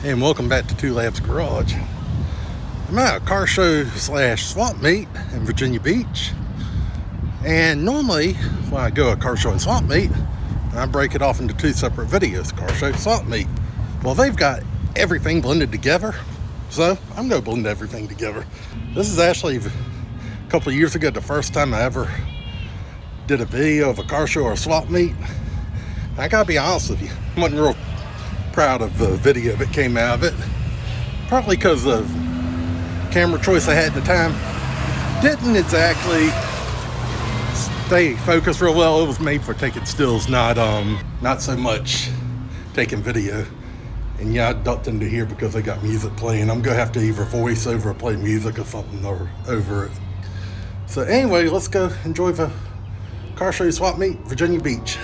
And welcome back to Two Labs Garage. I'm at a car show slash swap meet in Virginia Beach. And normally when I go to a car show and swap meet, I break it off into two separate videos, car show, swap meet. Well, they've got everything blended together, so I'm gonna blend everything together. This is actually a couple of years ago, the first time I ever did a video of a car show or a swap meet. I gotta be honest with you, I wasn't real proud of the video that came out of it, partly because of camera choice I had at the time. Didn't exactly stay focused real well. It was made for taking stills, not so much taking video. And yeah, I ducked into here because they got music playing. I'm gonna have to either voice over or play music or something or over it. So anyway, let's go enjoy the car show swap meet, Virginia Beach.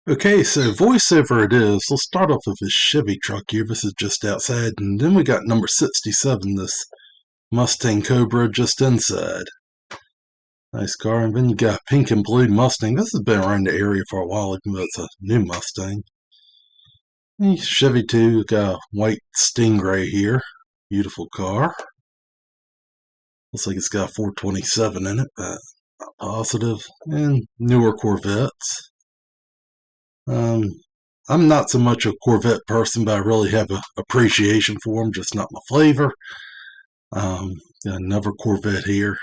Okay, so voiceover it is. Let's start off with this Chevy truck here. This is just outside, and then we got number 67, this Mustang Cobra just inside. Nice car, and then you got a pink and blue Mustang. This has been around the area for a while, even though it's a new Mustang. And Chevy 2 got a white Stingray here. Beautiful car. Looks like it's got a 427 in it, but not positive. And newer Corvettes. I'm not so much a Corvette person, but I really have an appreciation for them, just not my flavor. Got another Corvette here.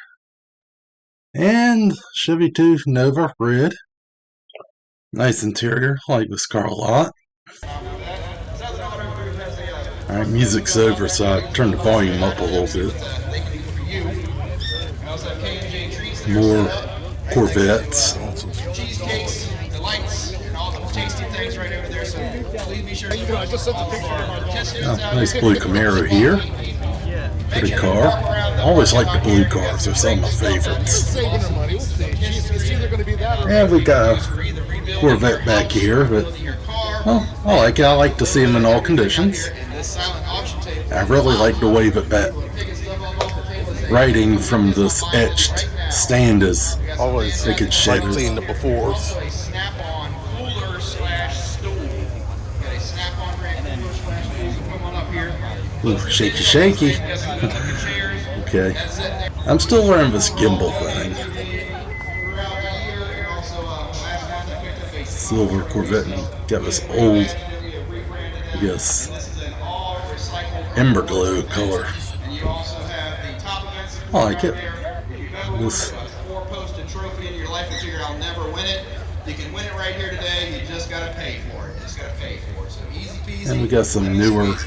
And Chevy 2 Nova Red. Nice interior, I like this car a lot. Alright, music's over, so I turned the volume up a little bit. More Corvettes. Oh, nice blue Camaro here. Pretty car. I always like the blue cars. They're some of my favorites. And we got a Corvette back here, but well, I like it. I like to see them in all conditions. I really like the way that writing from this etched stand is always like seeing the befores. Ooh, shaky, shaky. Okay. I'm still learning this gimbal thing. Silver Corvette. Got this old, I guess, ember glow color. I like it. This. You can win it right here today. You just gotta pay for it. You just gotta pay for it. So easy peasy. And we got some newer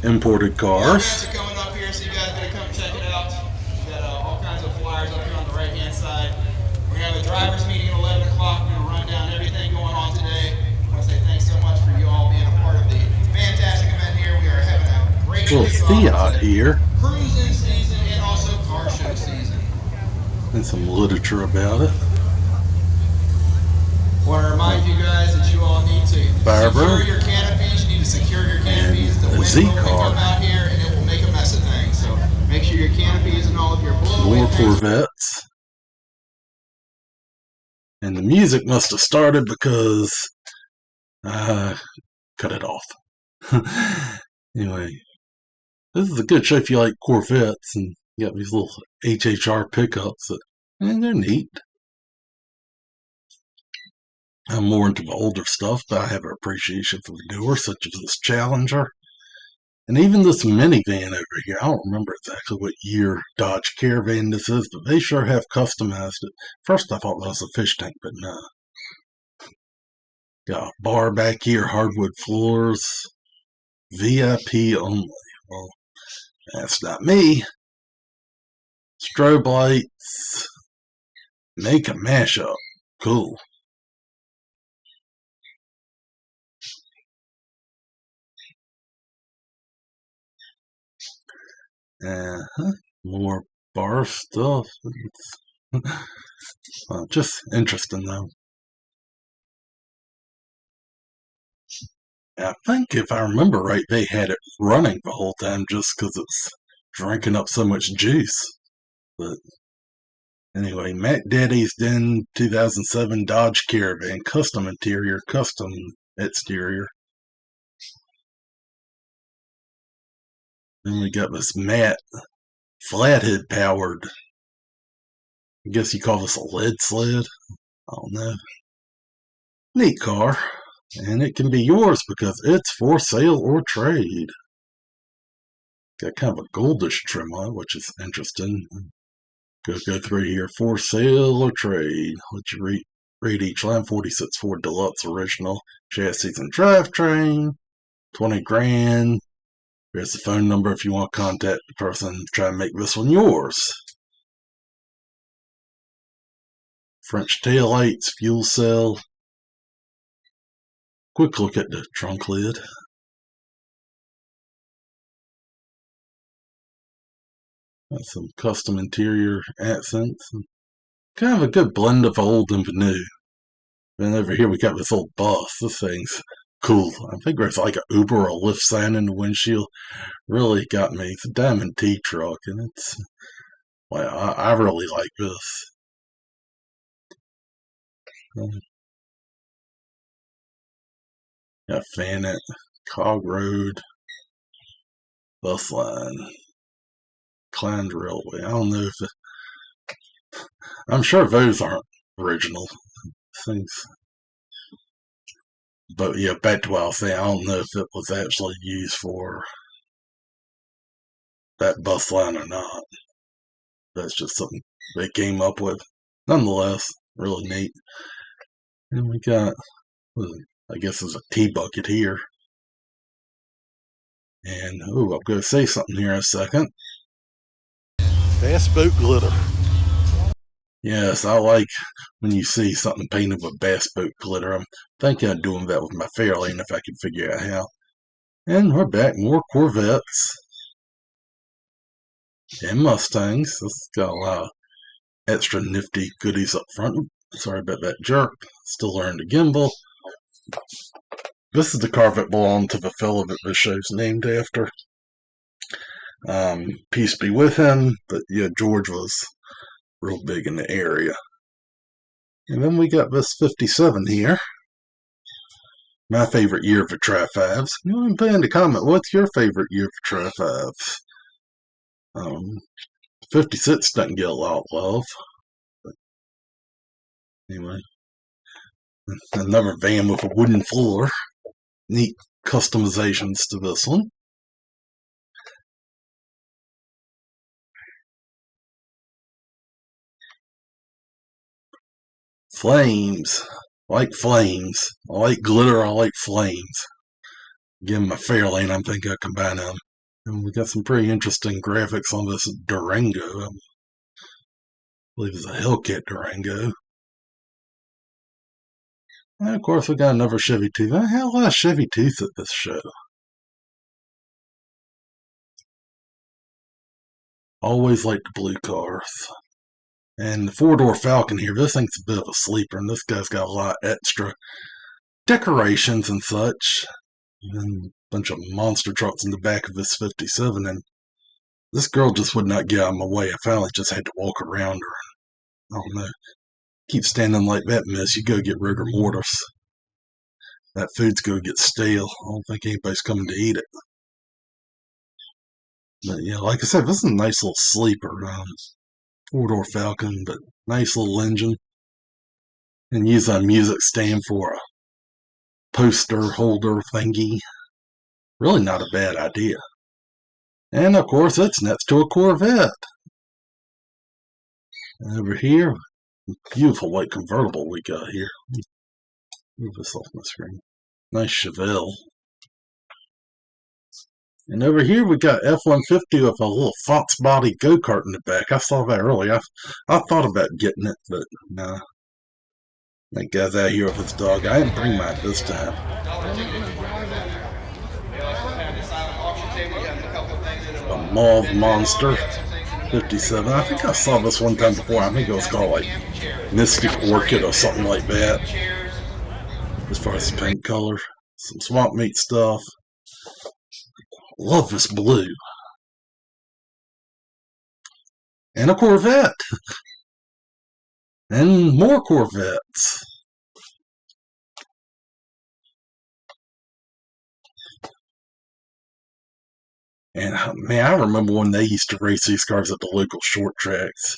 imported cars. Coming up here, so you guys gotta come check it out. We got all kinds of flyers up here on the right hand side. We're gonna have a drivers meeting at 11 o'clock. We're gonna run down everything going on today. I want to say thanks so much for you all being a part of the fantastic event here. We are having a great little Fiat here. Cruising season and also car show season. And some literature about it. I want to remind you guys that you all need to secure your canopies. You need to secure your canopies. The wind will come out here and it will make a mess of things. So make sure your canopies and all of your blowaway things. More Corvettes. And the music must have started because I cut it off. Anyway, this is a good show if you like Corvettes, and you got these little HHR pickups and they're neat. I'm more into the older stuff, but I have an appreciation for the newer, such as this Challenger. And even this minivan over here. I don't remember exactly what year Dodge Caravan this is, but they sure have customized it. First I thought that was a fish tank, but no. Got a bar back here, hardwood floors, VIP only. Well, that's not me. Strobe lights. Make a mashup. Cool. More bar stuff. Just interesting though. I think if I remember right, they had it running the whole time just because it's drinking up so much juice. But anyway, Mac Daddy's Den 2007 Dodge Caravan, custom interior, custom exterior. Then we got this matte flathead powered, I guess you call this a lead sled. I don't know. Neat car. And it can be yours because it's for sale or trade. Got kind of a goldish trim on it, which is interesting. Go through here. For sale or trade. Let you read each line. 46 Ford Deluxe Original. Chassis and drivetrain. 20 grand. There's the phone number if you want to contact the person. Try and make this one yours. French taillights. Fuel cell. Quick look at the trunk lid. Got some custom interior accents. Kind of a good blend of old and new. Then over here we got this old bus. This thing's cool. I think there's like an Uber or a Lyft sign in the windshield. Really got me. It's a Diamond T truck, and it's, well, I really like this. Got Fanet, Cog Road, Bus Line, Klein Railway. I don't know if it, I'm sure those aren't original things. But yeah, back to what I was saying, I don't know if it was actually used for that bus line or not. That's just something they came up with. Nonetheless, really neat. And we got, I guess there's a T-bucket here. And, oh, I'm going to say something here in a second. Bass boat glitter. Yes, I like when you see something painted with bass boat glitter. I'm thinking of doing that with my Fairlane if I can figure out how. And we're back, more Corvettes. And Mustangs. This has got a lot of extra nifty goodies up front. Oops, sorry about that jerk. Still learning to gimbal. This is the car that belonged to the fellow that this show's named after. Peace be with him, but yeah, George was real big in the area. And then we got this 57 here. My favorite year for Tri-5s. You want to put in the comment, what's your favorite year for Tri-5s? 56 doesn't get a lot of love. But anyway. Another van with a wooden floor. Neat customizations to this one. Flames. I like flames. I like glitter. I like flames. Give them a Fairlane. I'm thinking of combining them. And we got some pretty interesting graphics on this Durango. I believe it's a Hellcat Durango. And of course, we got another Chevy Tooth. I had a lot of Chevy Tooth at this show. Always like the blue cars. And the four-door Falcon here, this thing's a bit of a sleeper, and this guy's got a lot of extra decorations and such. And a bunch of monster trucks in the back of this 57, and this girl just would not get out of my way. I finally just had to walk around her. I don't know. Keep standing like that, miss. You go get rigor mortis. That food's going to get stale. I don't think anybody's coming to eat it. But yeah, like I said, this is a nice little sleeper. Four-door Falcon, but nice little engine. And use a music stand for a poster holder thingy. Really not a bad idea. And of course, it's next to a Corvette. And over here, beautiful white convertible we got here. Move this off my screen. Nice Chevelle. And over here we got F-150 with a little Fox body go-kart in the back. I saw that earlier. I thought about getting it, but nah. That guy's out here with his dog. I didn't bring mine this time. A Mauve Monster 57. I think I saw this one time before. I think it was called like Mystic Orchid or something like that. As far as the paint color. Some swamp meat stuff. Love this blue. And a Corvette. And more Corvettes. And man, I remember when they used to race these cars at the local short tracks.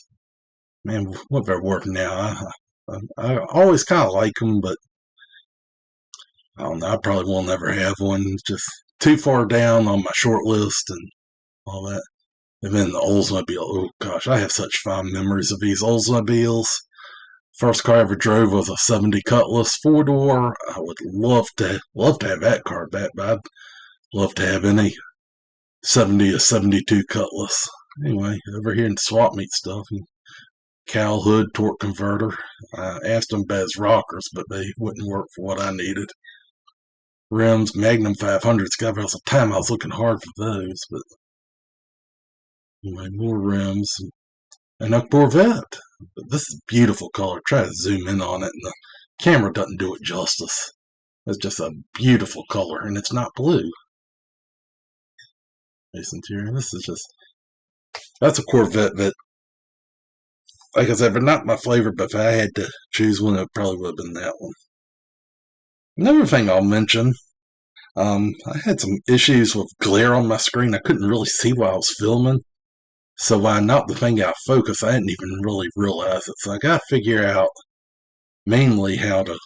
Man, what they're worth now. I always kind of like them, but I don't know. I probably will never have one. Just too far down on my short list and all that. And then the Oldsmobile. Oh gosh, I have such fond memories of these Oldsmobiles. First car I ever drove was a '70 Cutlass 4-door. I would love to have that car back, but I'd love to have any '70 or '72 Cutlass. Anyway, over here in swap meet stuff, cowl hood, torque converter. I asked them about his rockers, but they wouldn't work for what I needed. Rims, Magnum 500s. God, there was a time I was looking hard for those, but anyway, more rims and a Corvette. But this is a beautiful color. Try to zoom in on it, and the camera doesn't do it justice. It's just a beautiful color, and it's not blue. Base interior. This is just, that's a Corvette that, like I said, they're not my favorite, but if I had to choose one, it probably would have been that one. Another thing I'll mention, I had some issues with glare on my screen. I couldn't really see while I was filming. So when I knocked the thing out of focus, I didn't even really realize it. So I got to figure out mainly how to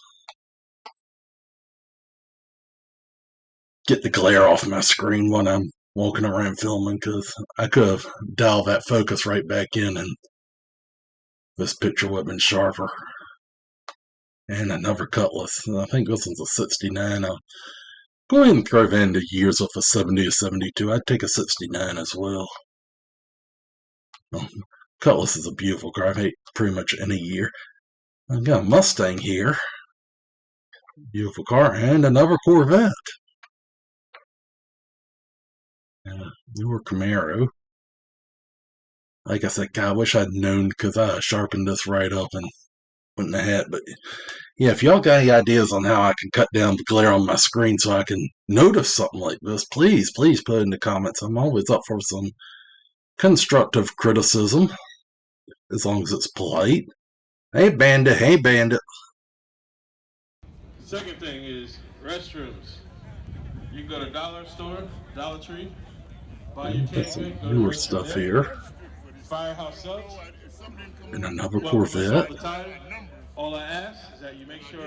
get the glare off my screen when I'm walking around filming, because I could have dialed that focus right back in and this picture would have been sharper. And another Cutlass. I think this one's a '69. I'll go ahead and throw that into years with a '70 or '72. I'd take a '69 as well. Cutlass is a beautiful car. I've had pretty much any year. I've got a Mustang here. Beautiful car. And another Corvette. Newer Camaro. Like I said, God, I wish I'd known, because I sharpened this right up and went in the hat. But yeah, if y'all got any ideas on how I can cut down the glare on my screen so I can notice something like this, please put it in the comments. I'm always up for some constructive criticism, as long as it's polite. Hey, Bandit. Hey, Bandit. Second thing is restrooms. You can go to Dollar Store, Dollar Tree, buy your Got some cake, go newer to stuff there. here. Firehouse Subs. And another Welcome to Corvette. Salt the Tire. All I ask is that you make sure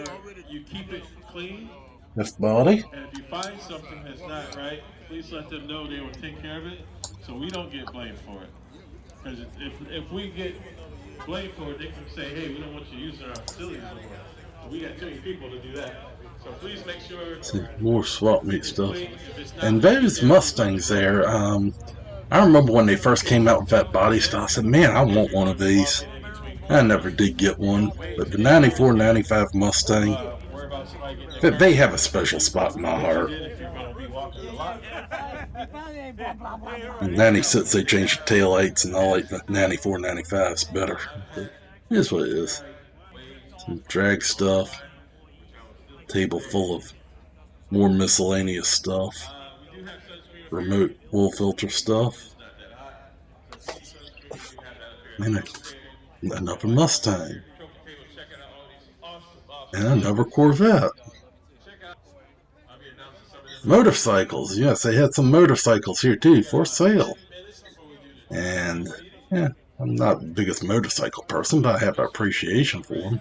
you keep it clean. Left body. And if you find something that's not right, please let them know. They will take care of it, so we don't get blamed for it. Because if we get blamed for it, they can say, hey, we don't want you using our facilities anymore. So we got too many people to do that. So please make sure. See, more swap meet stuff. And those Mustangs there, I remember when they first came out with that body style, I said, man, I want one of these. I never did get one, but the '94, '95 Mustang, they have a special spot in my heart. In '96 they changed the taillights, and I like the '94, '95s better. But here's what it is. Some drag stuff. Table full of more miscellaneous stuff. Remote oil filter stuff. And another Mustang. And another Corvette. Motorcycles. Yes, they had some motorcycles here too for sale. And yeah, I'm not the biggest motorcycle person, but I have an appreciation for them.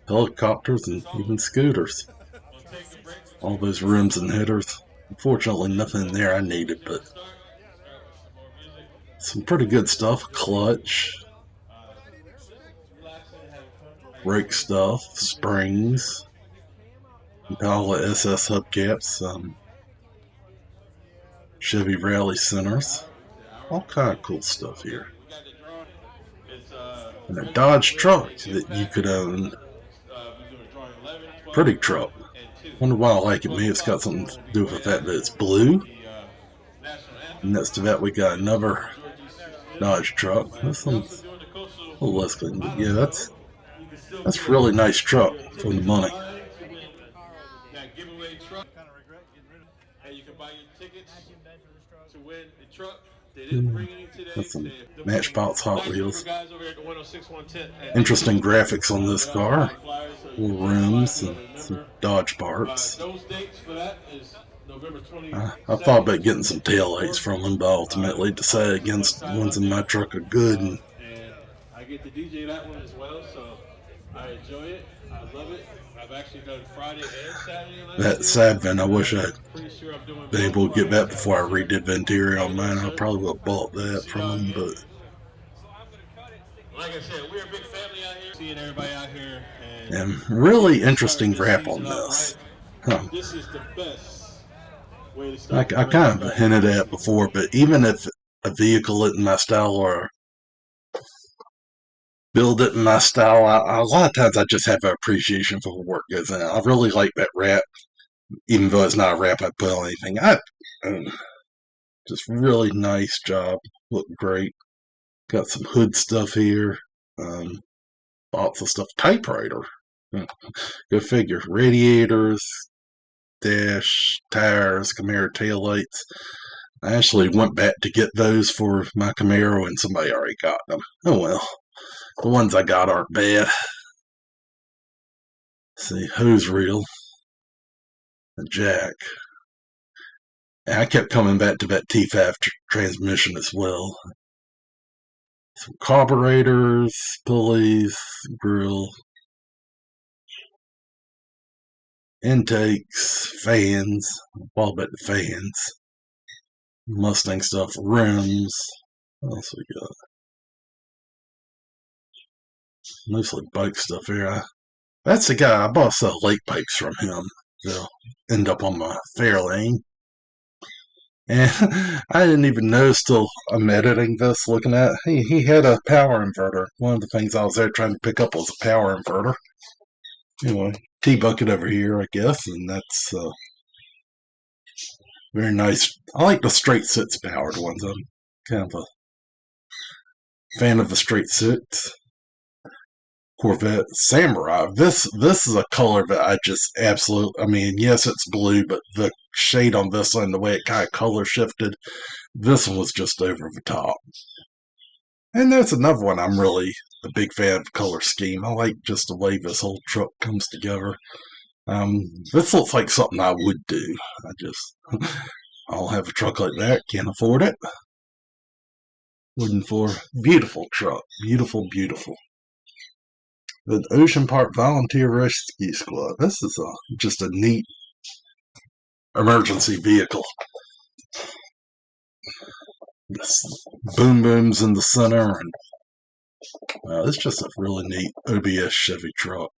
Helicopters and even scooters. All those rims and headers. Unfortunately, nothing there I needed, but some pretty good stuff. Clutch, brake stuff, springs, Impala SS hubcaps, Chevy Rally centers, all kind of cool stuff here. And a Dodge truck that you could own. Pretty truck. Wonder why I like it. Maybe it's got something to do with the fact that it's blue. And next to that we got another Dodge truck. This one's a little less clean, but yeah, that's really nice truck for the money. got giveaway truck. And you can buy your tickets to win the truck. They didn't bring any today. That's some The Matchbox Hot nice group Wheels. of guys over at the 106 110. Interesting graphics on this car. Flyers, so you Little can rooms so and some remember. Dodge parts. Those dates for that is November 22nd. I thought about getting some taillights from them, but ultimately decided against the ones in my truck are good. And And I get to DJ that one as well, so I enjoy it. I love it. I've actually done Friday and Saturday last year. that side vent, I wish I had Pretty sure I'm doing been able to get that before I redid Venturi on mine. I probably would have bought that from them, but like I said, we're a big family out here. Seeing everybody out here. and really interesting wrap on this. Huh. This is the best way to I start. kind of hinted at before, but even if a vehicle isn't my style or build it in my style, a lot of times I just have an appreciation for what work goes in. I really like that wrap, even though it's not a wrap I put on anything. Just really nice job. Look great. Got some hood stuff here. Lots of stuff. Typewriter. Go figure. Radiators, dash, tires, Camaro taillights. I actually went back to get those for my Camaro and somebody already got them. Oh well. The ones I got aren't bad. Let's see, hose reel. A jack. And I kept coming back to that T5 transmission as well. Some carburetors, pulleys, grill, intakes, fans, all about the fans, Mustang stuff, rims. What else we got? Mostly bike stuff here. That's the guy I bought some lake bikes from him. They'll end up on my Fairlane. And I didn't even notice till I'm editing this, looking at it. He had a power inverter. One of the things I was there trying to pick up was a power inverter. Anyway, T-bucket over here, I guess, and that's very nice. I like the straight six powered ones. I'm kind of a fan of the straight six. Corvette Samurai. This is a color that I just absolutely, I mean, yes, it's blue, but the shade on this one, the way it kind of color shifted, this one was just over the top. And there's another one I'm really a big fan of color scheme. I like just the way this whole truck comes together. This looks like something I would do. I'll have a truck like that, can't afford it. Looking for beautiful truck, beautiful, beautiful. The Ocean Park Volunteer Rescue Squad. This is just a neat emergency vehicle. This boom booms in the center, and it's just a really neat OBS Chevy truck.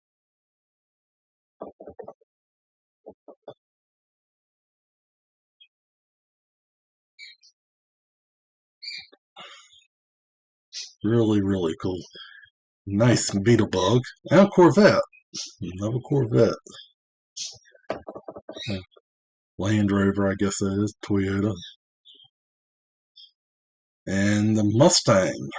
Really, really cool. Nice Beetlebug. And a Corvette. Another Corvette. Land Rover, I guess that is. Toyota. And the Mustang.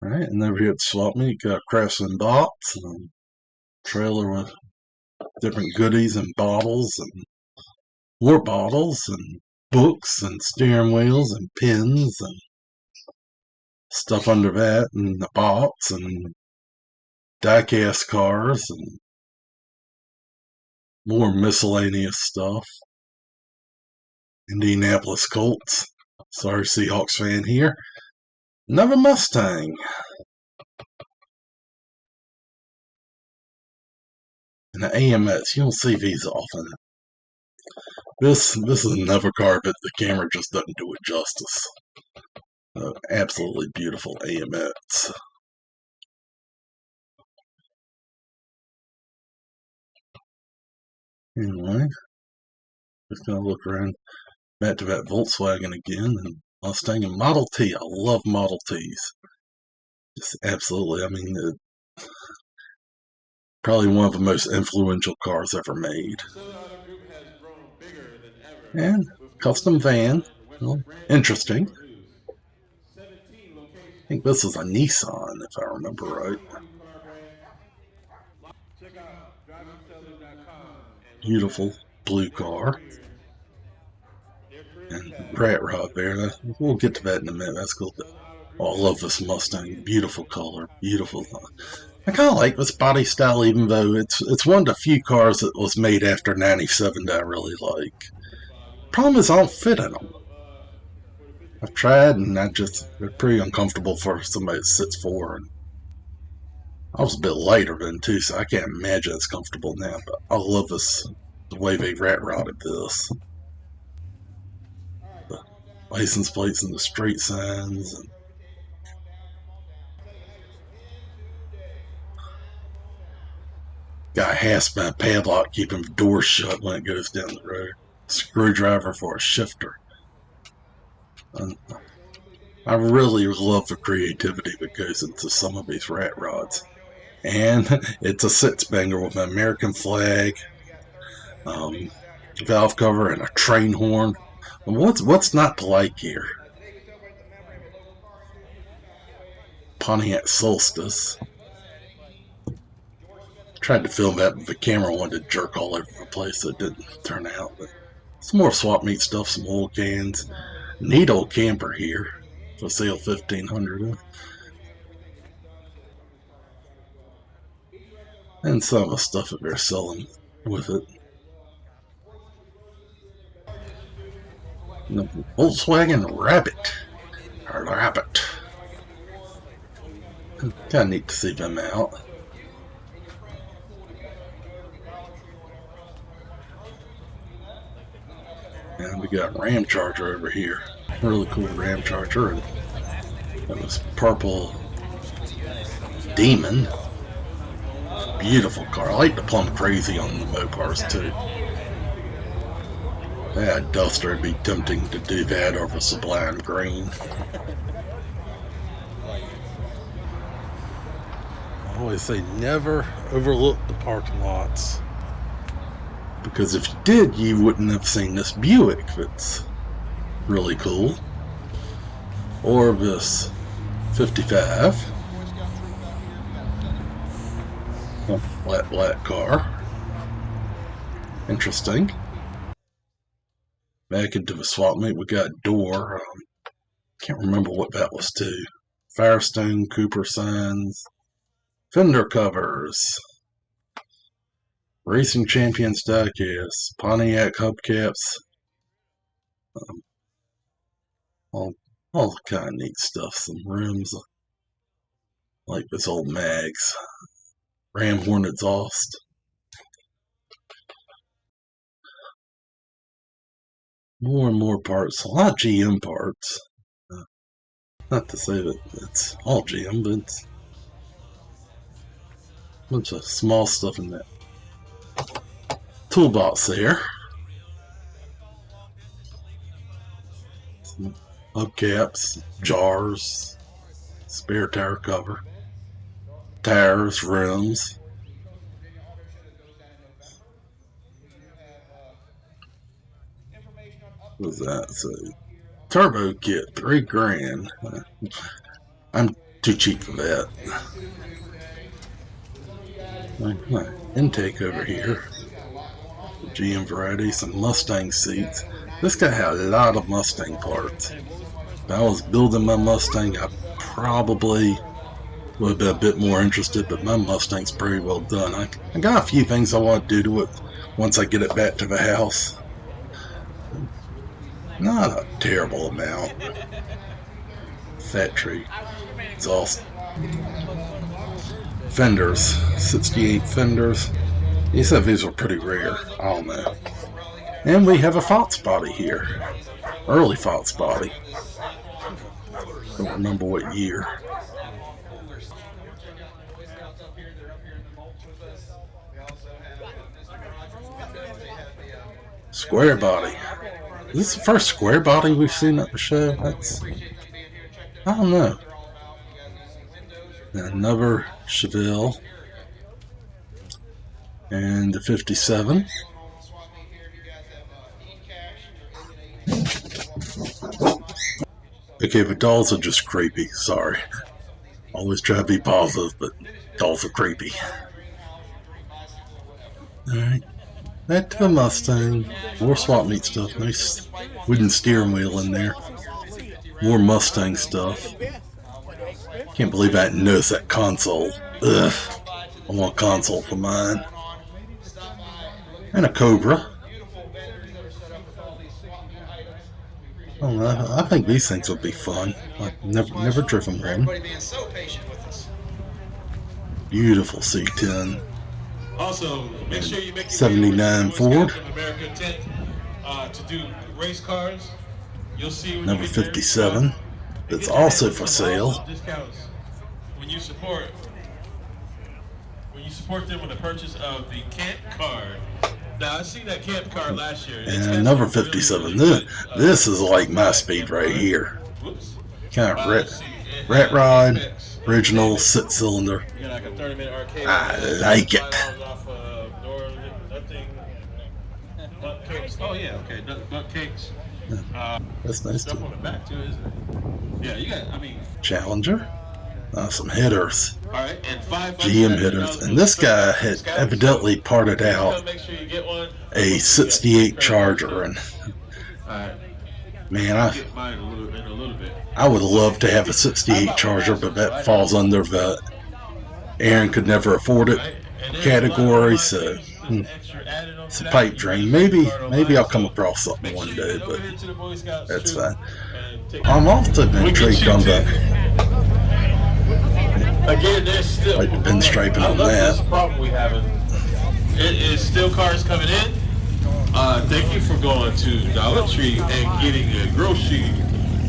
Alright, and over here at Swap Meet, got Crafts and Box. And trailer with different goodies and bottles and more bottles and books and steering wheels and pins and stuff under that, and the box and die-cast cars and more miscellaneous stuff. Indianapolis Colts. Sorry, Seahawks fan here. Another Mustang. And the AMS. You don't see these often. This is another car, but the camera just doesn't do it justice. Absolutely beautiful AMS. Anyway, just gonna look around back to that Volkswagen again, and Mustang and Model T. I love Model Ts. Just absolutely. I mean, probably one of the most influential cars ever made. And custom van. Well, interesting. think this is a Nissan, if I remember right. Beautiful blue car. And rat rod there. We'll get to that in a minute. That's cool. But oh, I love this Mustang. Beautiful color. Beautiful. I kind of like this body style, even though it's one of the few cars that was made after '97 that I really like. Problem is, I don't fit in them. I've tried, and they're pretty uncomfortable for somebody that sits forward. I was a bit lighter then too, so I can't imagine it's comfortable now. But I love the way they rat rodded this. The license plates and the street signs. And got a hazmat padlock keeping the door shut when it goes down the road. Screwdriver for a shifter. And I really love the creativity that goes into some of these rat rods. And it's a six banger with an American flag, valve cover, and a train horn. What's not to like here? Pontiac Solstice. Tried to film that, but the camera wanted to jerk all over the place, so it didn't turn out. But some more swap meet stuff, some oil cans. Neat old camper here for sale, $1,500. And some of the stuff that they're selling with it. The Volkswagen Rabbit. Kind of neat to see them out. And we got Ramcharger over here. Really cool Ramcharger. And that was purple Demon. Beautiful car. I like the plum crazy on the Mopars too. That Duster would be tempting to do that over Sublime Green. I always say never overlook the parking lots. Because if you did, you wouldn't have seen this Buick that's really cool. Or this 55. Flat black car. Interesting. Back into the swap meet, we got door. Can't remember what that was to. Firestone, Cooper signs, fender covers, Racing Champions diecast, Pontiac hubcaps, all kind of neat stuff. Some rims, like this old Mags, Ram Horn exhaust. More and more parts, a lot of GM parts. Not to say that it's all GM, but it's a bunch of small stuff in that toolbox there. Some hubcaps, jars, spare tire cover, tires, rims. What was that? So, turbo kit, $3,000. I'm too cheap for that. Intake over here. GM variety, some Mustang seats. This guy had a lot of Mustang parts. If I was building my Mustang, I probably would have been a bit more interested, but my Mustang's pretty well done. I got a few things I want to do to it once I get it back to the house. Not a terrible amount. Fat tree. Exhaust. Fenders. 68 fenders. He said these were pretty rare. I don't know. And we have a Fox body here. Early Fox body. Don't remember what year. Square body. Is this the first square body we've seen at the show? I don't know. Another Chevelle. And the 57. Okay, but dolls are just creepy. Sorry. Always try to be positive, but dolls are creepy. Alright. Back to the Mustang. More swap meet stuff. Nice wooden steering wheel in there. More Mustang stuff. Can't believe I didn't notice that console. Ugh. I want a console for mine. And a Cobra. I think these things would be fun. I've never driven one. Beautiful C10. Also, make sure you make 79 Ford. America tent to do race cars. You'll see when Number 57. It's also for sale. Discounts when you support them with the purchase of the camp card. Now I seen that camp card last year. And number 57. This is like my speed right here. Kind of rat rod, original 6-cylinder. I like it. Oh yeah, okay. Butt cakes. That's nice Stuff on the back too, isn't it? Yeah, you got. I mean. Challenger. Some headers. All right, and GM headers. And this guy had evidently parted out a 68 Charger, and man, I would love to have a 68 Charger, but that falls under the Aaron could never afford it category, so it's a pipe dream. Maybe I'll come across something one day, but that's fine. I'm often intrigued on the like the pinstriping on that. Problem we having. It is still cars coming in. Thank you for going to Dollar Tree and getting a grocery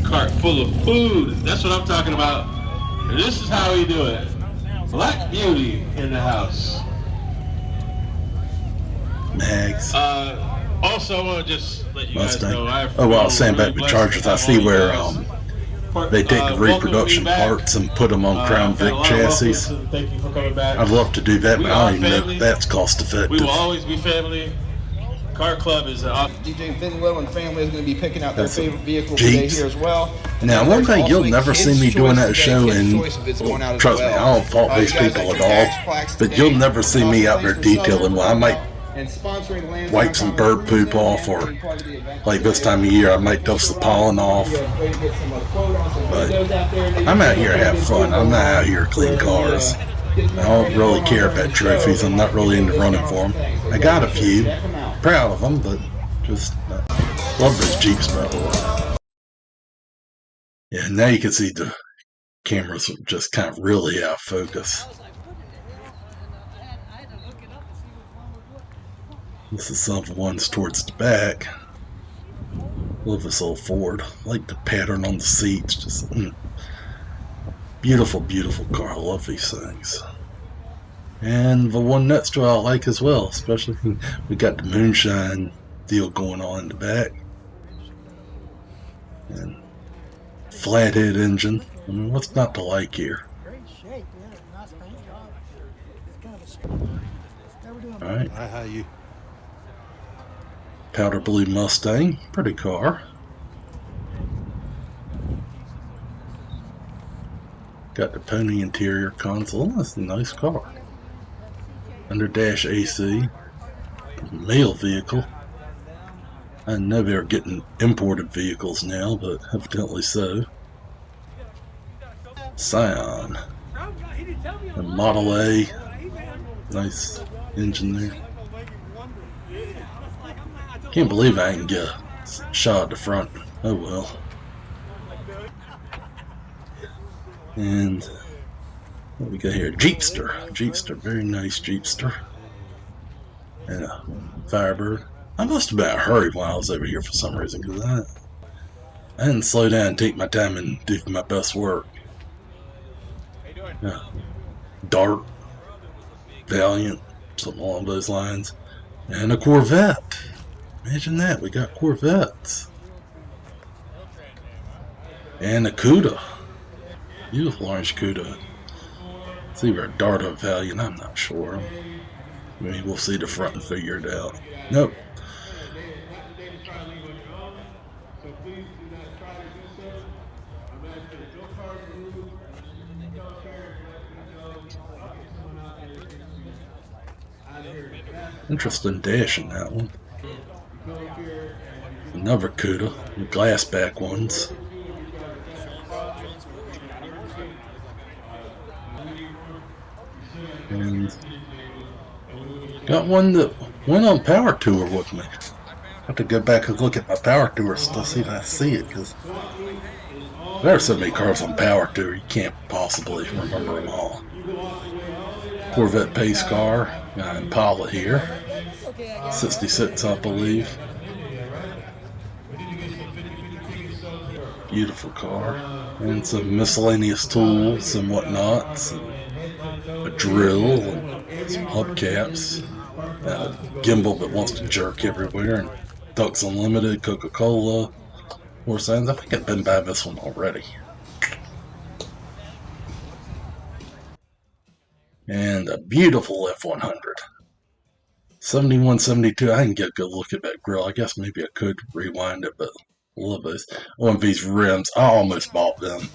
cart full of food. That's what I'm talking about. And this is how we do it. Black Beauty in the house. Mags. Also, I want to just let you guys know. Oh well, saying about the Chargers, I see where they take the reproduction parts and put them on Crown Vic chassis. Thank you for coming back. I'd love to do that, but I don't even know if that's cost effective. We will always be family. Car Club is DJ Vinwell and family is going to be picking out their favorite vehicle today here as well. Now, one thing you'll never see me doing at a show, and trust me, I don't fault these people at all, but you'll never see me out there detailing one. I might wipe some bird poop off, or like this time of year I might dust the pollen off, but I'm out here to have fun. I'm not out here to clean cars. I don't really care about trophies. I'm not really into running for them. I got a few, proud of them, but just love those Jeeps, by the way. Yeah, now you can see the cameras are just kind of really out of focus. This is some of the ones towards the back. Love this old Ford. I like the pattern on the seats. Just beautiful, beautiful car. I love these things. And the one next to it I like as well, especially we got the moonshine deal going on in the back. And flathead engine. I mean, what's not to like here? Great shape, yeah. Nice paint job. It's kind of a... Alright. Hi, how you? Powder blue Mustang. Pretty car. Got the pony interior console. That's a nice car. Under dash AC. Mail vehicle. I know they're getting imported vehicles now, but evidently so. Scion. And Model A. Nice engine there. Can't believe I didn't get a shot at the front. Oh well. And what we got here? Jeepster. Jeepster. Very nice Jeepster. And a Firebird. I must have been in a hurry while I was over here for some reason, because I didn't slow down and take my time and do my best work. Yeah. Dart. Valiant. Something along those lines. And a Corvette. Imagine that. We got Corvettes. And a Cuda. Beautiful orange Cuda. It's either a Dart or Valiant. I'm not sure. Maybe we'll see the front and figure it out. Nope. Interesting dash in that one. Another Cuda, the glass back ones. And got one that went on Power Tour with me. I have to go back and look at my Power Tour to see if I see it, because there are so many cars on Power Tour you can't possibly remember them all. Corvette pace car, got Impala here, 66 I believe. Beautiful car, and some miscellaneous tools and whatnot, a drill and some hubcaps, a gimbal that wants to jerk everywhere, and Ducks Unlimited, Coca-Cola, Horse Sands. I think I've been by this one already. And a beautiful F100. 71, 72. I can get a good look at that grill. I guess maybe I could rewind it, but I love those. OMV's rims. I almost bought them.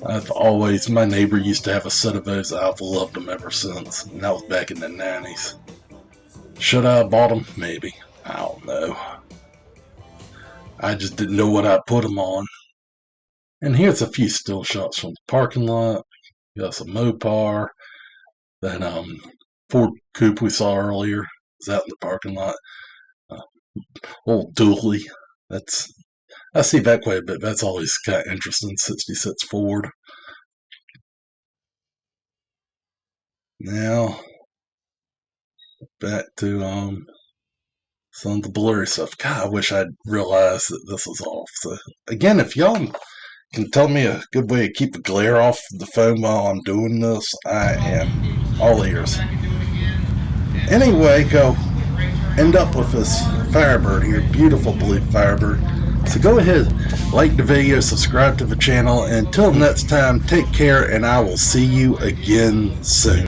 My neighbor used to have a set of those. I've loved them ever since. And that was back in the 90s. Should I have bought them? Maybe. I don't know. I just didn't know what I'd put them on. And here's a few still shots from the parking lot. Got some Mopar. That Ford Coupe we saw earlier is out in the parking lot. Old dually. I see that quite a bit. That's always kind of interesting. 66 Ford. Now back to some of the blurry stuff. God, I wish I'd realized that this was off. So again, if y'all can tell me a good way to keep the glare off the phone while I'm doing this, I am all ears. Anyway, go end up with this Firebird here, beautiful blue Firebird. So go ahead, like the video, subscribe to the channel, and until next time, take care, and I will see you again soon.